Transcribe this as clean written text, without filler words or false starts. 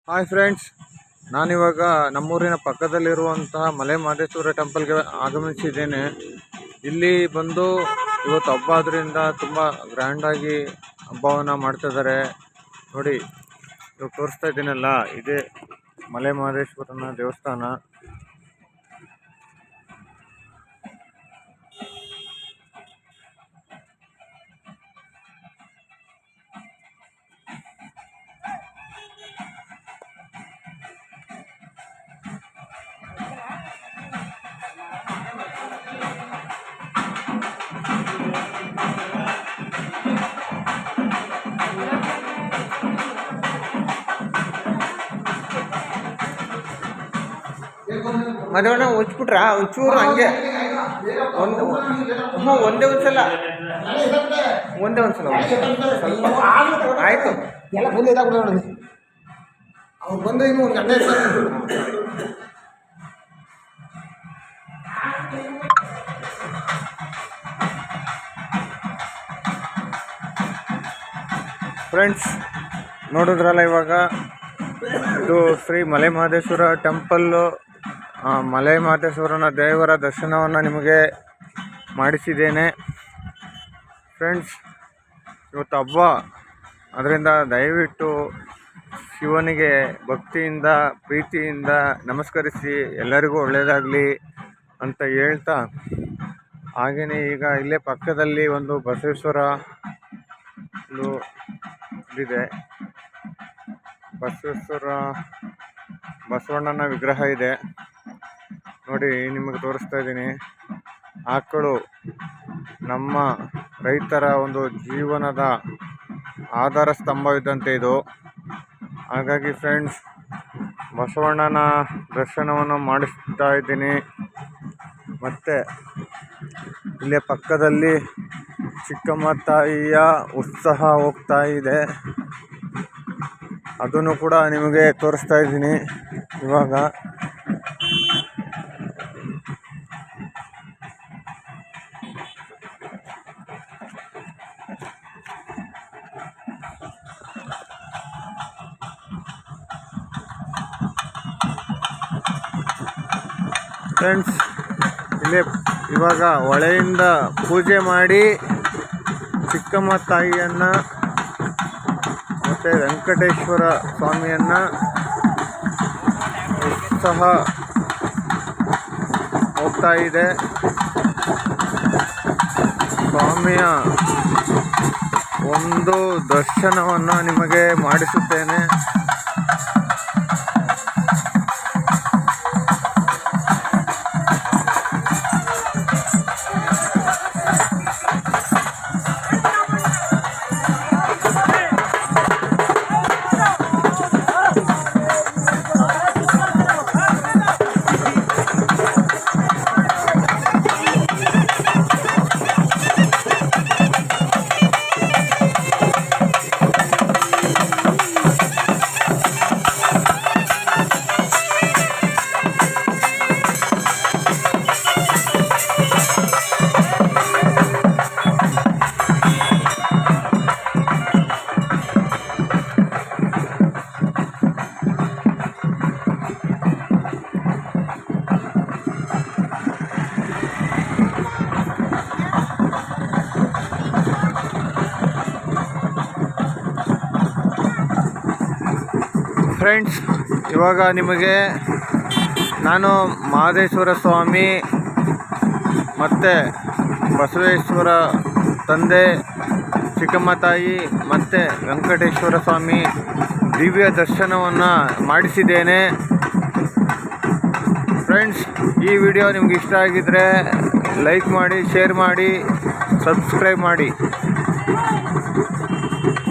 Hi friends, ನಾನಿವಾಗ ನಮ್ಮೂರಿನ ಪಕ್ಕದಲ್ಲಿರುವಂತಹ ಮಲೆ ಮಹದೇಶ್ವರ ಟೆಂಪಲ್ಗೆ ಆಗಮಿಸಿದ್ದೇನೆ. ಇಲ್ಲಿ ಬಂದು ಇವತ್ತು ಹಬ್ಬ ಆದ್ರಿಂದ ತುಂಬ ಗ್ರ್ಯಾಂಡಾಗಿ ಹಬ್ಬವನ್ನು ಮಾಡ್ತಿದ್ದಾರೆ. ನೋಡಿ, ಇವಾಗ ತೋರಿಸ್ತಾ ಇದ್ದೀನಲ್ಲ, ಇದೇ ಮಲೆ ಮಹದೇಶ್ವರನ ದೇವಸ್ಥಾನ. ಮದುವೆ ಉಚ್ಬಿಟ್ರ ಒಂಚೂರು ಹಂಗೆ ಒಂದೇ ಒಂದ್ಸಲ ಆಯ್ತು. ಎಲ್ಲ ಬಂದು ಇದಾಗ್ಬಿಡ ಅವ್ರು ಬಂದು ಇನ್ನು ಒಂದು ಗಂಟೆ ಫ್ರೆಂಡ್ಸ್, ನೋಡಿದ್ರಲ್ಲ, ಇವಾಗ ಇದು ಶ್ರೀ ಮಲೆ ಮಹದೇಶ್ವರ ಟೆಂಪಲ್ಲು. ಮಲೆ ಮಹದೇಶ್ವರನ ದೇವರ ದರ್ಶನವನ್ನು ನಿಮಗೆ ಮಾಡಿಸಿದ್ದೇನೆ. ಫ್ರೆಂಡ್ಸ್, ಇವತ್ತು ಹಬ್ಬ, ಅದರಿಂದ ದಯವಿಟ್ಟು ಶಿವನಿಗೆ ಭಕ್ತಿಯಿಂದ ಪ್ರೀತಿಯಿಂದ ನಮಸ್ಕರಿಸಿ ಎಲ್ಲರಿಗೂ ಒಳ್ಳೆಯದಾಗಲಿ ಅಂತ ಹೇಳ್ತಾ, ಹಾಗೆಯೇ ಈಗ ಇಲ್ಲೇ ಪಕ್ಕದಲ್ಲಿ ಒಂದು ಬಸವೇಶ್ವರ ಇದೆ. ಬಸವಣ್ಣನ ವಿಗ್ರಹ ಇದೆ ನೋಡಿ, ನಿಮಗೆ ತೋರಿಸ್ತಾ ಇದ್ದೀನಿ. ಆಕಳು ನಮ್ಮ ರೈತರ ಒಂದು ಜೀವನದ ಆಧಾರ ಸ್ತಂಭ ಇದ್ದಂತೆ ಇದು. ಹಾಗಾಗಿ ಫ್ರೆಂಡ್ಸ್, ಬಸವಣ್ಣನ ದರ್ಶನವನ್ನು ಮಾಡಿಸ್ತಾ ಇದ್ದೀನಿ. ಮತ್ತು ಇಲ್ಲೇ ಪಕ್ಕದಲ್ಲಿ ಚಿಕ್ಕಮ್ಮ ತಾಯಿಯ ಉತ್ಸವ ಹೋಗ್ತಾ ಇದೆ, ಅದನ್ನು ಕೂಡ ನಿಮಗೆ ತೋರಿಸ್ತಾ ಇದ್ದೀನಿ ಇವಾಗ. ಫ್ರೆಂಡ್ಸ್, ಇಲ್ಲೇ ಇವಾಗ ಹೊಳೆಯಿಂದ ಪೂಜೆ ಮಾಡಿ ಚಿಕ್ಕಮ್ಮ ತಾಯಿಯನ್ನು ಮತ್ತು ವೆಂಕಟೇಶ್ವರ ಸ್ವಾಮಿಯನ್ನು ಸಹ ಹೋಗ್ತಾ ಇದೆ. ಸ್ವಾಮಿಯ ಒಂದು ದರ್ಶನವನ್ನು ನಿಮಗೆ ಮಾಡಿಸುತ್ತೇನೆ. ಫ್ರೆಂಡ್ಸ್, ಇವಾಗ ನಿಮಗೆ ನಾನು ಮಹದೇಶ್ವರ ಸ್ವಾಮಿ ಮತ್ತು ಬಸವೇಶ್ವರ ತಂದೆ, ಚಿಕ್ಕಮ್ಮ ತಾಯಿ ಮತ್ತು ವೆಂಕಟೇಶ್ವರ ಸ್ವಾಮಿ ದಿವ್ಯ ದರ್ಶನವನ್ನು ಮಾಡಿಸಿದ್ದೇನೆ. ಫ್ರೆಂಡ್ಸ್, ಈ ವಿಡಿಯೋ ನಿಮ್ಗೆ ಇಷ್ಟ ಆಗಿದ್ದರೆ ಲೈಕ್ ಮಾಡಿ, ಶೇರ್ ಮಾಡಿ, ಸಬ್ಸ್ಕ್ರೈಬ್ ಮಾಡಿ.